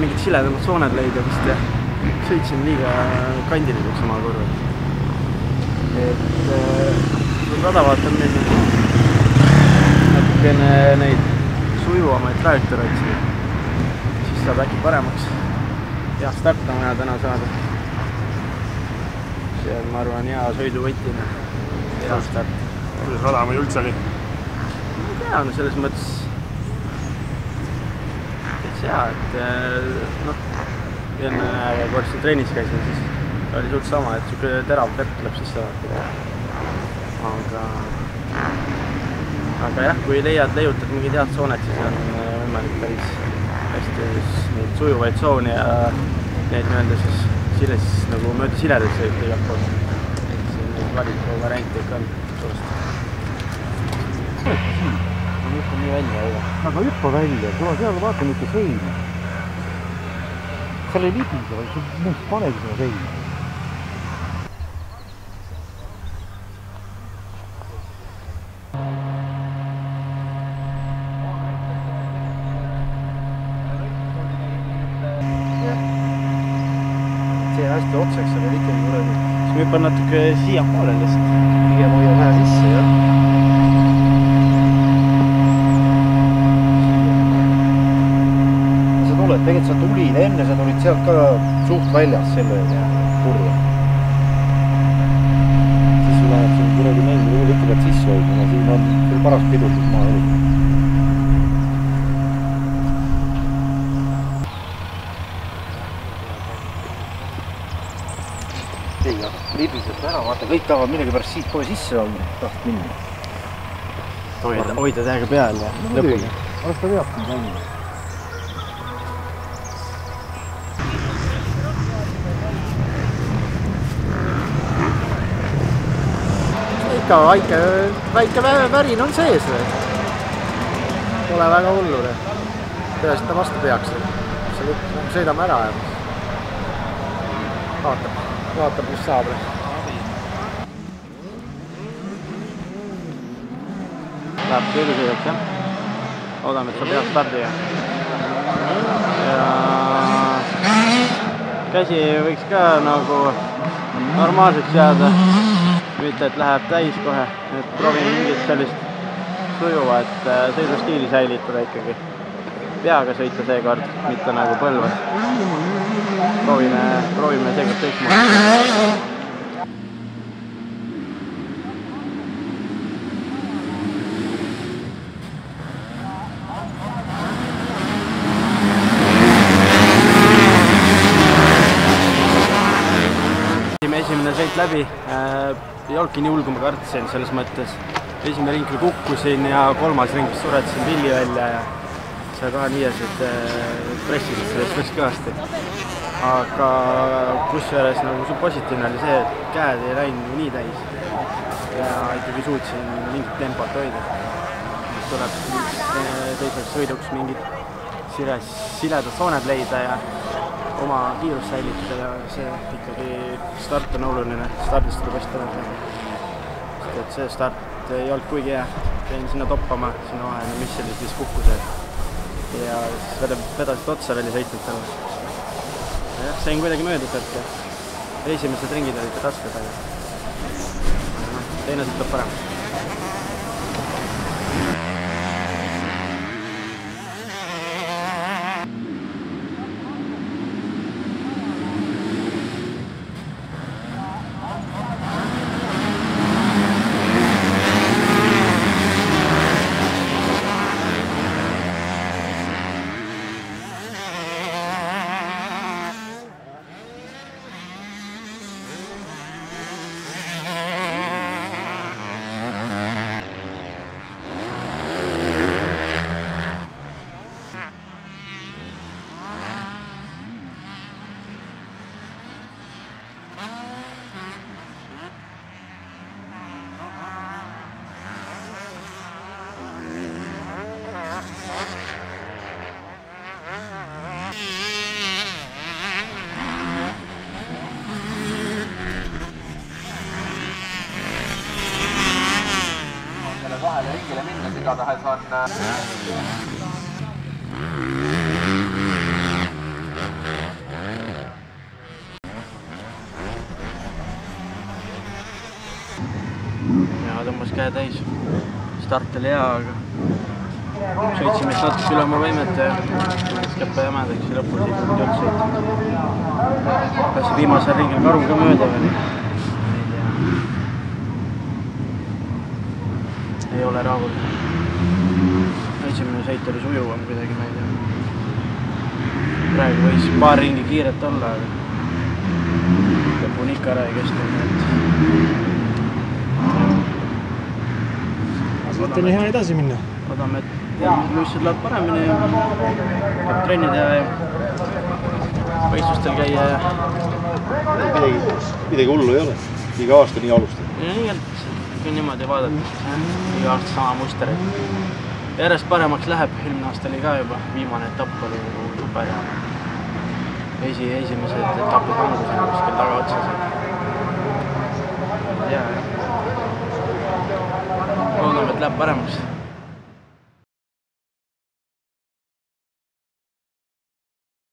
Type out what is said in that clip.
mingid siledamad sooned leida vist ja sõitsin liiga kandilikuks oma korral. Rada vaatan minna natukene neid sujuvamaid trajektoore otsida. Siis saab äkki paremaks. Hea start on vaja täna saada. See on, ma arvan, hea sõiduvõtina. Hea start. Kuidas rada meil üldse oli? Ma tea, no selles mõttes hea, et enne korrasti trennis käisin, siis oli suht sama, et siuke terav vett tuleb sisse. Aga jah, kui leiutad mingid head sooned, siis on võimalik päris hästi neid sujuvaid sooni ja neid mööda siis nagu mööda siledad sõita igalt poolt. Siin neid valiku variante ikka on suuresti. Ma hüppan nii välja, aga... Aga hüppa välja, tule seal vaata mitte seina. Seal ei libise, vaid sul panegi sinna seina. See hästi otseks, aga ikkagi kuradi. Siis ma hüppan natuke siia poole lihtsalt. Pigem hoia vähe sisse, jah. Tegelikult sa tulid, enne sa tulid sealt ka suht väljas selle kurja. Siis sul läheb siin kuradi mängu ikka pead sisse hoidma, siin on küll paras pidursus maa elu. Ei, aga libised ära, vaata, kõik tahavad millegi pärast siit kohe sisse olla, taht minna. Hoida täiega peal ja lõpuni. Alles ta peab siin käima. Ikka väike värin on sees. Pole väga hullu. Peast ta vastu peaks. Sõidame ära ja vaatab mis saab. Läheb sõidusõidaks, jah. Loodame, et sa pead stardi. Ja käsi võiks ka nagu normaalseks jääda. Mitte, et läheb täis kohe, et proovin mingit sellist sujuva, et sõidustiili säilitada ikkagi. Peaga sõita seekord, mitte nagu põlvas. Proovime seekord teistmoodi. Esimene sõit läbi. Ei olnudki nii hull, kui ma kartsin selles mõttes. Esimene ringil kukkusin ja kolmas ringis suretasin pilli välja ja 125-sed pressisid sellest päris kõvasti. Aga kusjuures nagu su positiivne oli see, et käed ei läinud nii täis ja ikkagi suutsin mingit tempot hoida. Tuleb teiseks sõiduks mingid siledad sooned leida ja oma kiirust säilitada ja see ikkagi start on oluline, stardist tuleb hästi ära. Et see start ei olnud kuigi hea, käin sinna toppama, sinna vahele, mis oli siis kukkused ja siis vedasid otsa veel ei sõitnud talle. Jah, sain kuidagi mööda sealt ja esimesed ringid olid rasked, aga teine sõit tuleb parem. ringile minnes igatahes on tõmbas käe täis. Start oli hea, aga sõitsime vist natuke üle oma võimete ja käppe jämedaks ja lõpus ei suutnud üldse sõita. Pääsin viimasel ringil karuga mööda veel. Ei ole rahul. Esimene sõit oli sujuvam kuidagi, ma ei tea. Praegu võis paar ringi kiiret olla, aga lõpuni ikka ära ei kesta. Siit on hea edasi minna. Loodame, et luistud läheb paremini ja peab trenni teha ja võistlustel käia ja midagi hullu ei ole. Iga aasta nii alustada. Nii niimoodi vaadata. Iga aasta sama muster. Järjest paremaks läheb. Eelmine aasta oli ka juba. Viimane etapp oli super ja esimesed etapid langusid kuskil taga otsas. Loodame, et läheb paremaks.